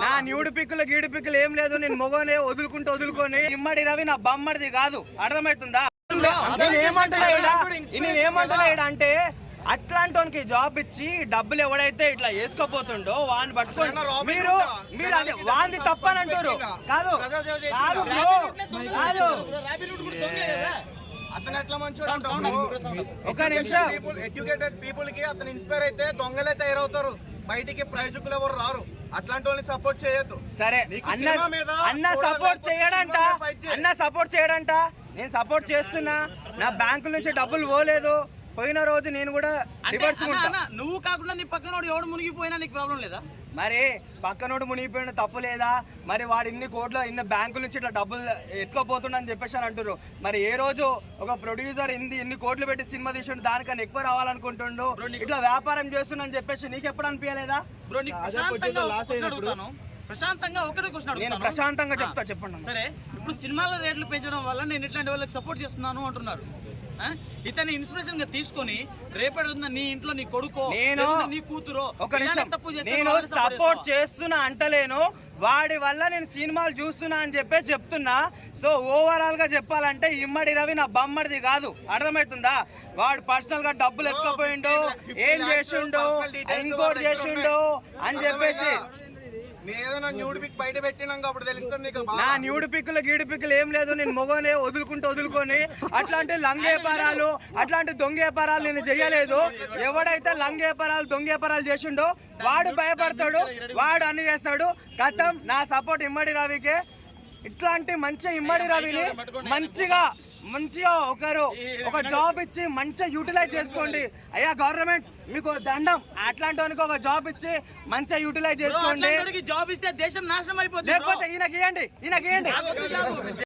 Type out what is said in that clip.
నా న్యూడ్ పిక్కులు గీడు పిక్కులు ఏం లేదు. నేను మొగనే వదులుకొని ఇమ్మడి రవి నా బమ్మడిది కాదు, అర్థమవుతుందా? నేనేమంటున్నా అంటే అట్లాంటి జాబ్ ఇచ్చి డబ్బులు ఎవడైతే ఇట్లా వేసుకోపోతుండో వాడిని పట్టుకొని మీరు అదే వాంది తప్పని అంటారు. కాదు అతను ఎట్లా మంచోడు? ఒక నిమిషం, ఎడ్యుకేటెడ్ పీపుల్ కి అతను ఇన్స్పైర్ అయితే దొంగలే తయారవుతారు, బయటికి ప్రయోజకులు ఎవరు రారు. అట్లాంటి వాళ్ళని సపోర్ట్ చేయొద్దు. సరే అన్న సపోర్ట్ చేయడంట నేను సపోర్ట్ చేస్తున్నా. నా బ్యాంకు నుంచి డబ్బులు పోలేదు, పోయిన రోజు నేను కూడా నువ్వు కాకుండా నీ పక్కనోడు ఎవడు మునిగిపోయినా నీకు ప్రాబ్లం లేదా? మరి పక్కనోడు మునిగిపోయిన తప్పు లేదా? మరి వాడు ఇన్ని బ్యాంకుల నుంచి ఇట్లా డబ్బులు ఎత్తుకోపోతుండని చెప్పేసి అని అంటారు. మరి ఏ రోజు ఒక ప్రొడ్యూసర్ ఇన్ని కోట్లు పెట్టి సినిమా తీసిండు, దానికన్నా ఎక్కువ రావాలనుకుంటుండు, ఇట్లా వ్యాపారం చేస్తుండని చెప్పేసి నీకు ఎప్పుడు అనిపించలేదా? ప్రశాంతంగా ఒకటే క్వశ్చన్ నేను ప్రశాంతంగా చెప్తా, చెప్పండి. సరే, ఇప్పుడు సినిమాల రేట్లు పెంచడం వల్ల నేను ఇట్లాంటి వాళ్ళకి సపోర్ట్ చేస్తున్నాను అంటున్నారు. ఇతని ఇన్స్పిరేషన్ గా తీసుకొని రేపటి నీ ఇంట్లో నీ కొడుకో నీ కూతురో నేను సపోర్ట్ చేస్తున్నా అంటలేను, వాడి వల్ల నేను సినిమాలు చూస్తున్నా అని చెప్పి చెప్తున్నా. సో ఓవరాల్ గా చెప్పాలంటే ఇమ్మడి రవి నా బమ్మడిది కాదు, అర్థమవుతుందా? వాడు పర్సనల్ గా డబ్బులు ఎత్తుకపోయిండు, ఏం చేసిండు, ఇంకోటి చేసిండు అని చెప్పేసి నా న్యూడ్ పిక్కులు గీడు పిక్కులు ఏం లేదు. నేను మొగనే వదులుకొని అట్లాంటి లంగేపారాలు అట్లాంటి దొంగేపారాలు నేను చెయ్యలేదు. ఎవడైతే లంగేపారాలు దొంగేపారాలు చేసిండో వాడు భయపడతాడు, వాడు అన్ని చేస్తాడు. గతం నా సపోర్ట్ ఇమ్మడి రవికే. ఇట్లాంటి మంచి ఇమ్మడి రవిని మంచిగా ఒక జాబ్ ఇచ్చి మంచిగా యూటిలైజ్ చేసుకోండి. అయ్యా గవర్నమెంట్ మీకు దండం, అట్లాంటి వానికి ఒక జాబ్ ఇచ్చి మంచిగా యూటిలైజ్ చేసుకోండి. జాబ్ ఇస్తే దేశం నాశనం అయిపోతుంది. లేకపోతే ఈయనకి ఇవ్వండి.